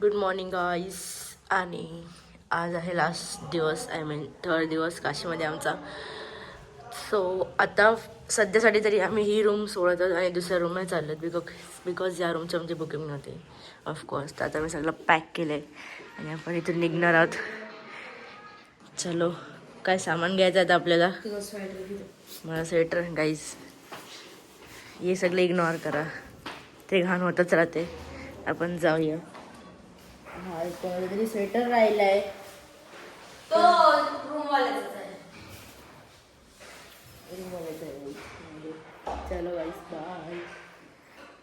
Good morning guys. आणि आज आहे लास्ट दिवस, आय मीन थर्ड दिवस काशीमध्ये आमचा. सो आता सध्यासाठी तरी आम्ही ही रूम सोडत आहोत आणि दुसऱ्या रूममध्ये चाललो आहेत बिकॉज या रूमची आमची बुकिंग नव्हती ऑफकोर्स. तर आता मी सगळं पॅक केलं आहे आणि आपण इथून निघणार आहोत. चलो, काय सामान घ्यायचं आहे आपल्याला. मला स्वेटर गाईज, हे सगळं इग्नोर करा, ते घाण होतच राहते. आपण जाऊया. हा कोणतरी स्वेटर राहिलाय तो रूमवाल्याचा आहे. चलो गाइस, बाय,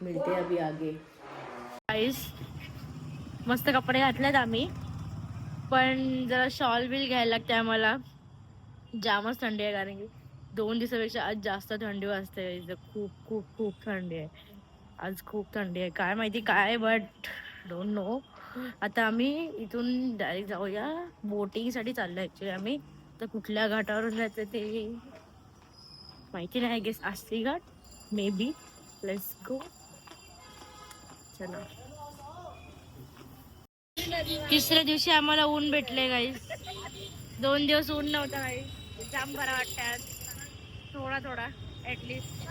मिलते अभी आगे. गाइस मस्त कपडे घातलेत आम्ही, पण जरा शॉल बिल घ्यायला लागते आम्हाला. जामच थंडी आहे, कारण की 2 दिवसापेक्षा आज जास्त थंडी वाजते. खूप खूप खूप थंडी आहे आज, खूप थंडी आहे. काय माहिती काय, बट डोंट नो. आता आम्ही इथून डायरेक्ट जाऊया, बोटिंगसाठी चाललो ॲक्च्युली आम्ही. तर कुठल्या घाटावरून जायचं ते माहिती नाही. गेस आस्ती घाट मे बी. Let's go. चला. तिसऱ्या दिवशी आम्हाला ऊन भेटले गाईस. 2 दिवस ऊन नव्हतं गाईस. जाम बरं वाटतं थोडा थोडा ॲटलिस्ट.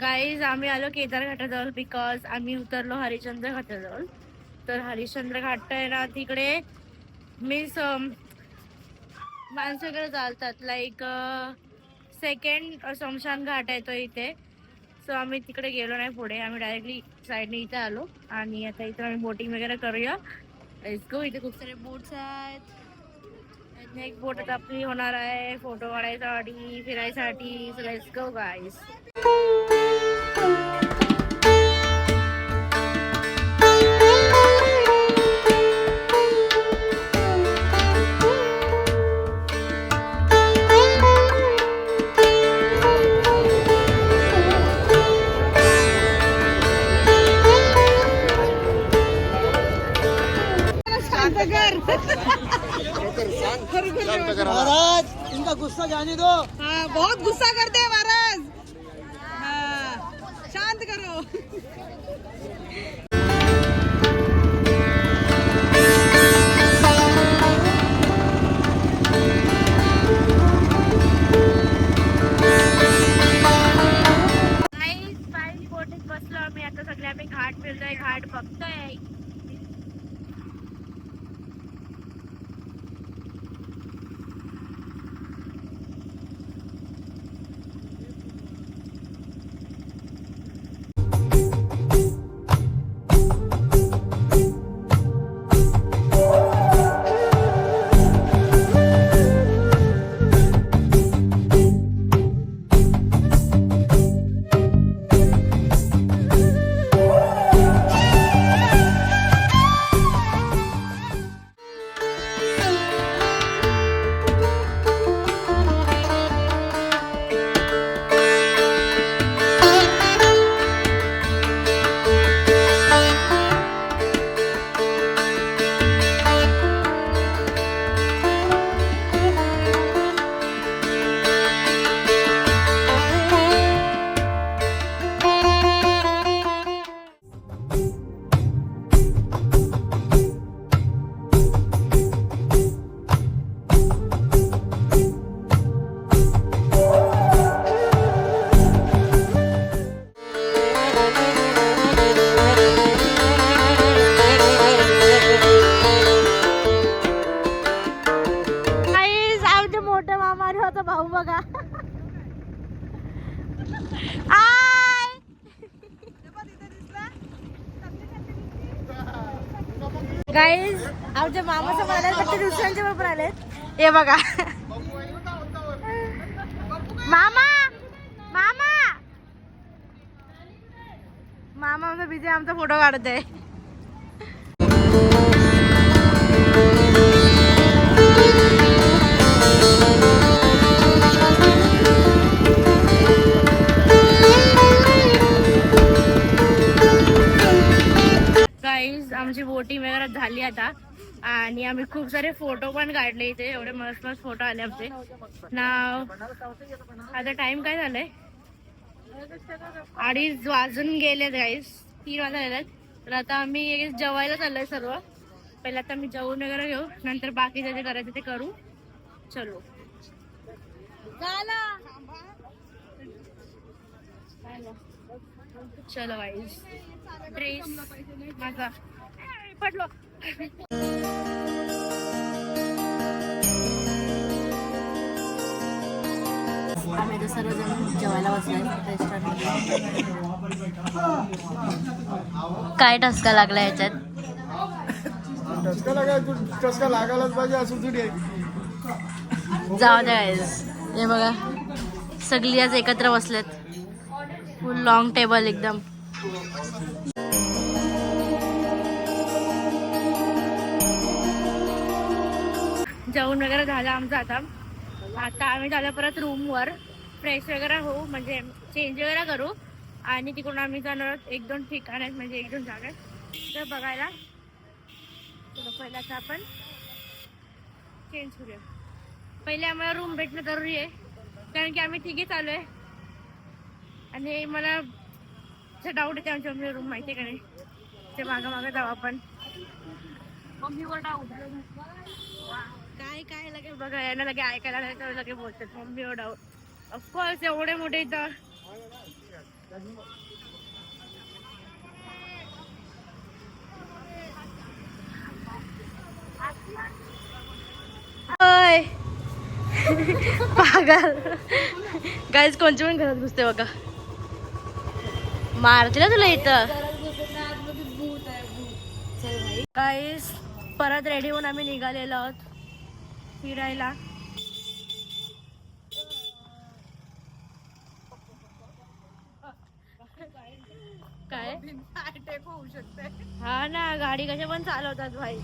गाईज आम्ही आलो केदार घाटाजवळ, बिकॉज आम्ही उतरलो हरिश्चंद्र घाटाजवळ. तर हरिश्चंद्र घाट आहे ना, तिकडे मीन्स माणसं वगैरे चालतात. लाईक सेकंड शमशान घाट आहे तो इथे. सो आम्ही तिकडे गेलो नाही पुढे, आम्ही डायरेक्टली साईडने इथे आलो. आणि आता इथं आम्ही बोटिंग वगैरे करूया. Let's go. इथे खूप सारे बोट्स आहेत. एक बोट आता आपली होणार आहे फोटो काढायसाठी, फिरायसाठी. So let's go guys. महाराज इनका गुस्सा जाने दो. हाँ, बहुत गुस्सा करते हैं महाराज. हाँ, शांत करो. बोटीत बसलो आम्ही. आता सगळे आम्ही घाट फिरतोय, घाट बघतोय. भाऊ बघा. गाईज आमच्या मामाच्या मला दुसऱ्यांच्या बरोबर आलेत. हे बघा मामा मामा मामा आमचा बिझी, आमचा फोटो काढत आहे. आमची बोटिंग वगैरे झाली आता. आणि आम्ही खूप सारे फोटो पण काढले इथे. एवढे मस्त मस्त फोटो आले आमचे. नाव आता टाइम काय झालंय 2:30 वाजून गेले गाईस. 3 वाजता गेलेत. तर आता आम्ही जेवायला चाललोय सर्व. पहिला आता मी जेवून वगैरे घेऊ, नंतर बाकीचे जे करायचं ते करू. चलो चलो गाईस. ड्रेस माझा पडलो. आम्ही आता सर्वजण जेवायला बसलोय रेस्टॉरंटमध्ये. काय टसका लागला याच्यात? टसका लागायलाच पाहिजे असं थोडी आहे. जाऊ द्या गाईस. हे बघा सगळी आज एकत्र बसलेत. फुल लॉंग टेबल एकदम. जेवण वगैरे झालं आमचं. आता आम्ही झालं परत रूमवर फ्रेश वगैरे होऊ, म्हणजे चेंज वगैरे करू. आणि तिकडून आम्ही जाणार आहोत 1-2 ठिकाण आहेत, म्हणजे 1-2 जागा तर बघायला. चलो पहिला आता आपण चेंज करूया. पहिले आम्हाला रूम भेटणं जरुरी आहे, कारण की आम्ही तिघे चालू आहे. आणि मला डाऊट येते आमच्या मम्मी रूम माहिती आहे का नाही. ते मागं जाऊ आपण. मम्मीवर डाऊट काय लगे बघा यायला लगे ऐकायला लगे बोलतात मम्मीवर डाऊट. ऑफकोर्स एवढे मोठे इथं. पागल गाईज कोणची पण घरात घुसते बघा. मारते ना तुला इथं. गाईज परत रेडी होऊन आम्ही निघालेलो आहोत फिरायला. काय होऊ शकते. हा ना गाडी कशा पण चालवतात भाई.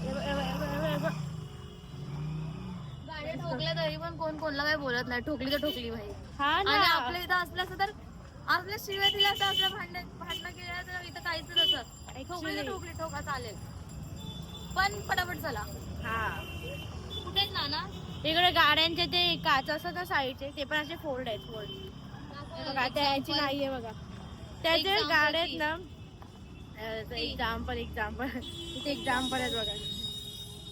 गाडी ठोकल्या तरी पण कोण कोणाला काही बोलत नाही. ठोकली तर ठोकली भाई. हा ना. आणि आपल्या इथं असलं असं तर आपल्या शिव्या दिल्या तर आपल्या भांडणं केल्या तर इथं काहीच नसतं. ठोकली तर ठोकली, ठोका चालेल पण पटापट चला. हा कुठेच ना इकडे गाड्यांचे ते काच असतात ना साईडचे, ते पण असे फोल्ड आहेत. बघा त्याची नाहीये बघा. त्याचे गाड्या आहेत ना. एक्झाम्पल इथे एक्झाम्पल आहेत बघा.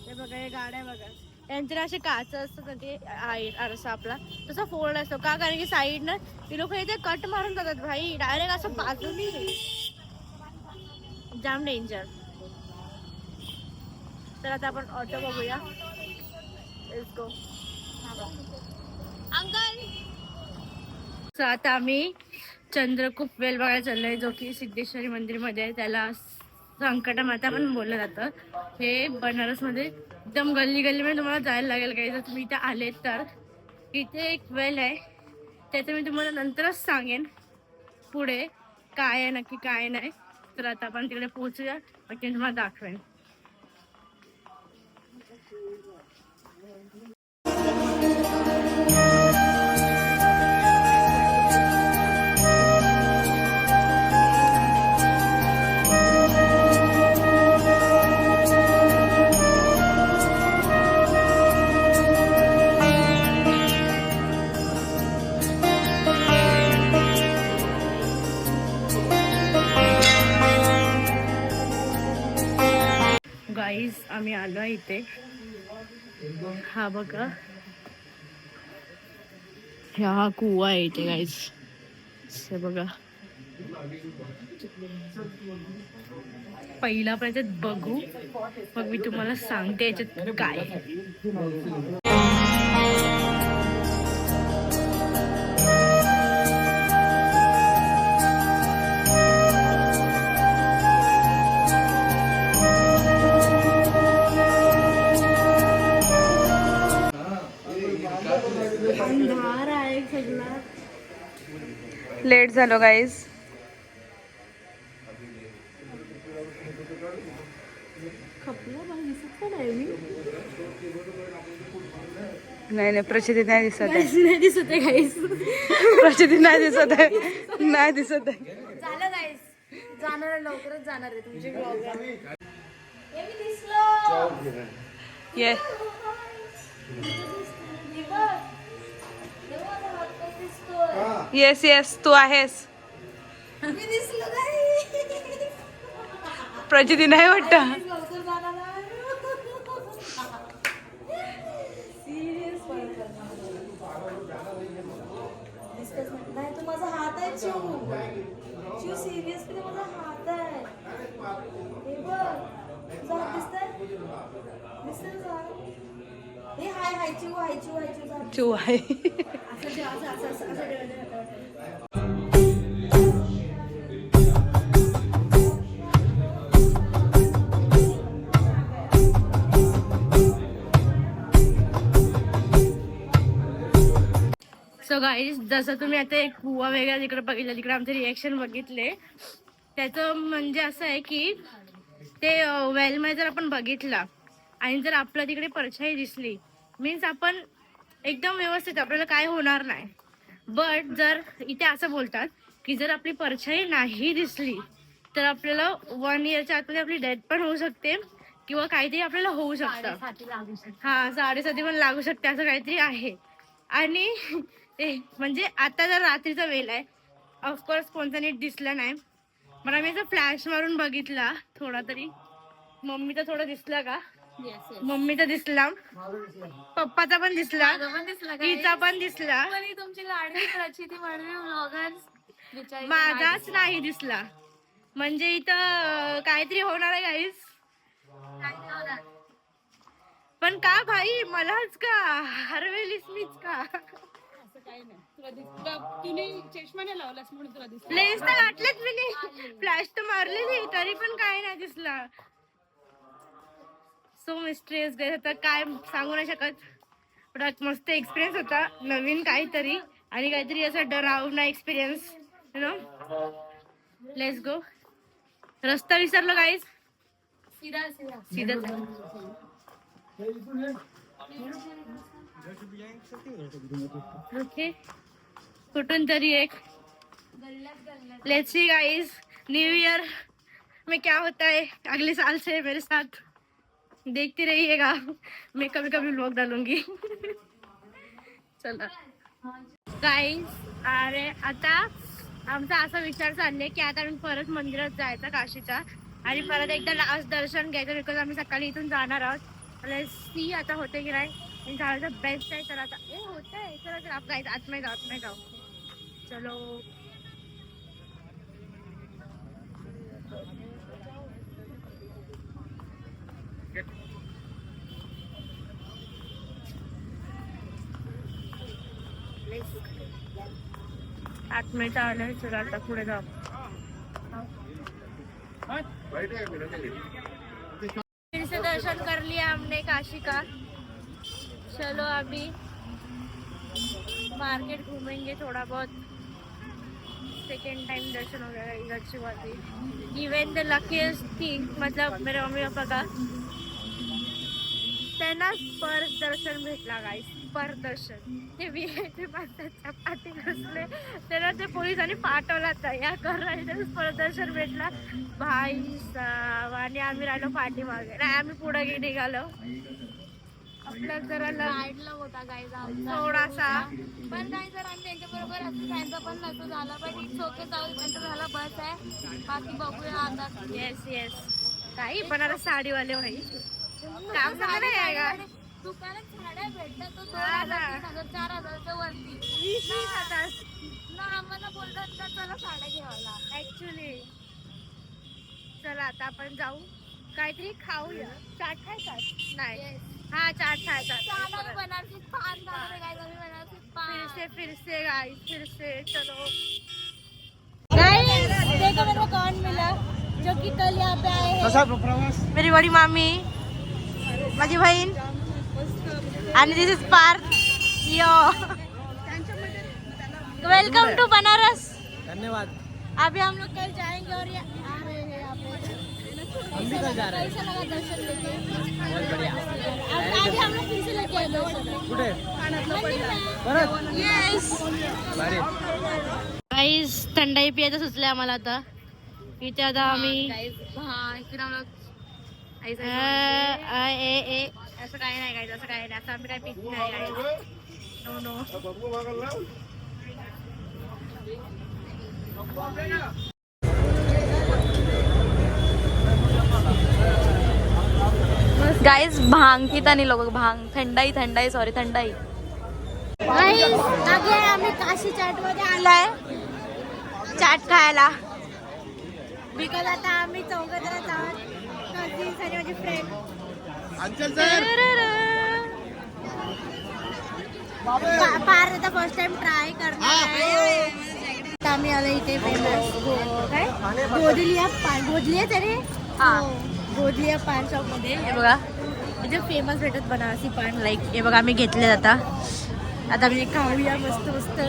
ते बघा हे गाड्या बघा. त्यांचे असे काच असतात ना, ते आरसा आपला तसा फोल्ड असतो का, कारण की साईड ना ती लोक इथे कट मारून जातात भाई. डायरेक्ट असं बाजूनी. जाम डेंजर. तर आता आपण ऑटो बघूया. Let's go. अंकल. सो आता आम्ही चंद्रकूप वेल बघायला चाललोय, जो की सिद्धेश्वरी मंदिरमध्ये आहे. त्याला संकटमाता पण बोललं जातं. हे बनारसमध्ये एकदम गल्ली गल्लीमध्ये तुम्हाला जायला लागेल काही, जर तुम्ही इथे आलेत तर. इथे एक वेल आहे, त्याचं मी तुम्हाला नंतरच सांगेन पुढे काय आहे नक्की काय नाही. तर आता आपण तिकडे पोहोचूया, मग ते तुम्हाला दाखवेन. गाईज आम्ही आलो इथे. हा बघा हा कुवा आहे इथे गाईज. हे बघा पहिला पण बघू, मग मी तुम्हाला सांगते याच्यात काय. लेट झालो गाईज. नाही प्रचिती नाही दिसत आहे. नाही दिसत आहे गाईज. प्रचिती नाही दिसत आहे. नाही दिसत आहे. झालं गाईस. जाणार आहे लवकरच जाणार आहे तुमचे ब्लॉग. ये येस येस तू आहेस. प्रचिती नाही वाटत. नाही तो माझा हात आहे शिव सिरियसली माझा हात आहे. हे बघ तुझा हात दिसतंय ना? हे हाय हाय चिव हाय चिव हाय चिव तू आहे. असं ठेव, असं ठेव. सो गाईज जसं तुम्ही आता एक बुवा वेगळा तिकडे बघितलं, तिकडे आमचे रिएक्शन बघितले, त्याचं म्हणजे असं आहे की ते वेलमध्ये जर आपण बघितला आणि जर आपल्या तिकडे परछाई दिसली मीन्स आपण एकदम व्यवस्थित, आपल्याला काय होणार नाही. बट जर इथे असं बोलतात की जर आपली परछाई नाही दिसली तर आपल्याला 1 इयरच्या आतमध्ये आपली डेथ पण होऊ शकते किंवा काहीतरी आपल्याला होऊ शकतं. हा 7.5 पण लागू शकते, असं काहीतरी आहे. आणि ते म्हणजे आता जर रात्रीचा वेळ आहे, ऑफकोर्स कोणता नीट दिसला नाही, पण आम्ही असं फ्लॅश मारून बघितला थोडा तरी. मम्मीचा थोडा दिसला का? मम्मीचा दिसला, पप्पाचा पण दिसला, हिचा पण दिसला, तुमची लाडकी प्रचिती म्हणून व्लॉगर्स माझाच नाही दिसला. म्हणजे इथं काहीतरी होणार आहे गाईस. पण का भाई मलाच का हरवेलीस मीच का? चष्मा नाही लावलास म्हणून तुला दिसत. लेन्स तर घातलेच मी नाही, फ्लॅश तर मारलेली, तरी पण काय नाही दिसला. सो मिस्ट्रियस गाईस. आता काय सांगू नाही शकत, पण मस्त एक्सपिरियन्स होता, नवीन काहीतरी आणि काहीतरी असं डरावना experience, you know. Let's go. रस्ता विसरलो गाईस. सीधा ओके, कुठून तरी एक. Let's see guys, new year में क्या होता है अगले साल से मेरे साथ देखते रहिएगा. मैं कभी कभी व्लॉग डालूंगी. चला गाइस, अरे आता आमचा असा विचार चालले की आता आम्ही परत मंदिरात जायचा काशीचा आणि परत एकदा लास्ट दर्शन घ्यायचं, बिकॉज आम्ही सकाळी इथून जाणार आहोत. सी आता होते की नाही, झालं बेस्ट आहे. तर आता होत आहे, चला तर आप गाईज आतमध्ये जाऊ. चलो आतमध्ये आलोय, चला आता पुढे जाऊ. फिर से दर्शन कर लिया हमने काशी का. चलो अभी मार्केट घूमेंगे थोड़ा बहुत. सेकेंड टाइम दर्शन हो गया इधर अच्छी बात है. इवन द लकीस्ट थिंग, मतलब मेरे मम्मी पापा का त्यांना पर दर्शन भेटला गाईस. पर दर्शन ते VIP माणसाच्या पाठी घुसले, त्यांना ते पोलिसांनी पाठवला तयार करायला. पर दर्शन भेटला भाई साहब. आणि आम्ही राहिलो पाठीमागे, नाही आम्ही पुढे निघालो. आपला जरा लाईटला होता गाईज थोडासा, पण नाही जर आम्ही त्यांच्याबरोबर असं त्यांचा पण नसतो झाला, पण इट्स ओके, जाऊ त्यांचा झाला, बस आहे, बाकी बघूया आता. Yes yes. काही पण आता साडीवाले भाई काम नाही आहे का? दुकानात साड्या भेटतात तो 2,000, 3,000, 4,000च्या वरती. 20,000 ना आम्हाला बोलतात का चला साड्या घ्यायला. ऍक्च्युली. चला आता आपण जाऊ, काहीतरी खाऊया. चाट खायचा? नाही, हा चाट खायचा. चाट बनारसी पान खाणार आहे गाईज, आम्ही बनारसी पान. फिर से गाइस, फिर से चलो. गाइस देखो मेरे को कौन मिला जो कि कल यहाँ पे आए हैं. कसा प्रवास? मेरी बडी मामी, माझी बहीण, आणि this is Parth. Yo, welcome to Banaras. धन्यवाद. अभी हम लोग कल जाएंगे और ये आ रहे हैं यहाँ पे. हम भी कल जा रहे हैं. कैसा लगा दर्शन लेके? बहुत बढ़िया. अभी हम लोग फिर से लेके आए दर्शन. कुठे? मंदिर में. परत? येस भारी. गाईस, थंडाई पियायचं सुचलंय आम्हाला आता. इथे आता आम्ही हाँ फिर हम लोग असं काही नाही काय, असं काही नाही, असं आम्ही काय पित नाही. No no. गाइस भांग पिता नाही लोक, भांग. थंडाई सॉरी थंडाई. आम्ही काशी चाट मध्ये आलाय चाट खायला. बिकॉज आता आम्ही चौघजणच आहोत, कझिन्स आणि माझी फ्रेंड. फार आता फर्स्ट टाइम ट्राय करणार आहे. आता आम्ही आलो इथे फेमस काय गोदलिया पान, गोदलिया तरी गोदलिया पान शॉप मध्ये. हे बघा इथे फेमस भेटत बनारसी पान. लाईक हे बघा आम्ही घेतले आता आम्ही खाऊया मस्त मस्त.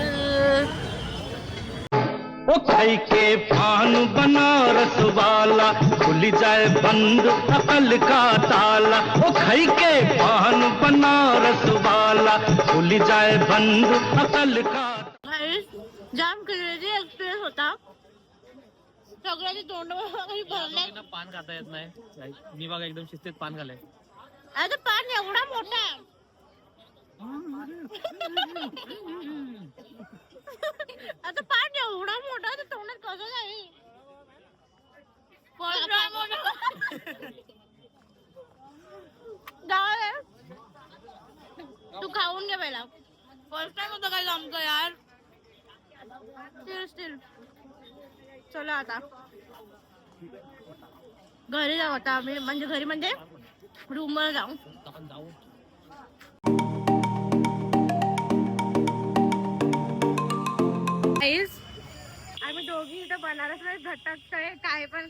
ओ खाई के पान बनारस वाला खुल जाए बंद अकल का ताला. ओ खाई के पान बनारस वाला खुल जाए बंद अकल का. जाम क्रेझी एक्सपिरियन्स होता. सगळ्यांनी तोंड भरले. पान खाता येत नाही. मी बघा एकदम शिस्तीत पान खाल्लंय. आता पान एवढा मोठा आता पान एवढा मोठा तर तोंडात कसं जाईल. तू खाऊन घे पहिला. फर्स्ट टाइम होतं काय आमचं यार. स्टील चला आता घरी जाऊ. आता आम्ही म्हणजे घरी म्हणजे रूमवर जाऊ. आपण जाऊ. आम्ही दोघी इथं बनारसला भटकतोय काय पण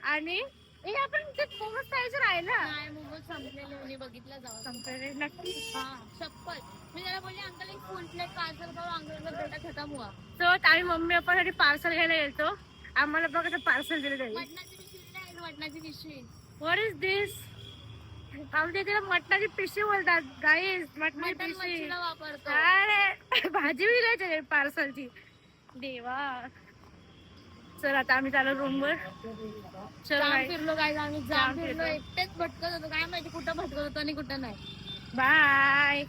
आणि हे आपण ते मोमोज खायचं राहिलं. नाही मोमोज संपलेले, मी बघितलं जाऊ संपलेले नक्की. हा शपथ. मी त्याला बोलली अंकल एक फुल प्लेट पार्सल करू, अंकल बेटा खतम हुआ. तर आम्ही मम्मी पप्पासाठी पार्सल घ्यायला गेलतो. आम्हाला बघा पार्सल दिलं जाईल. मटणाची पिशवी नाही, मटणाची पिशवी. व्हॉट इज दिस? आमच्या इथे मटणाची पिशवी बोलतात गाईस. मटणाची पिशवी वापरतो. अरे भाजी विकायची पार्सलची. देवा. चल आता आम्ही चालू रूमवर. फिरलो काय आम्ही जाम फिरलो. एकटेच भटकत होतो, काय माहिती कुठं भटकत होतो आणि कुठं नाही. बाय.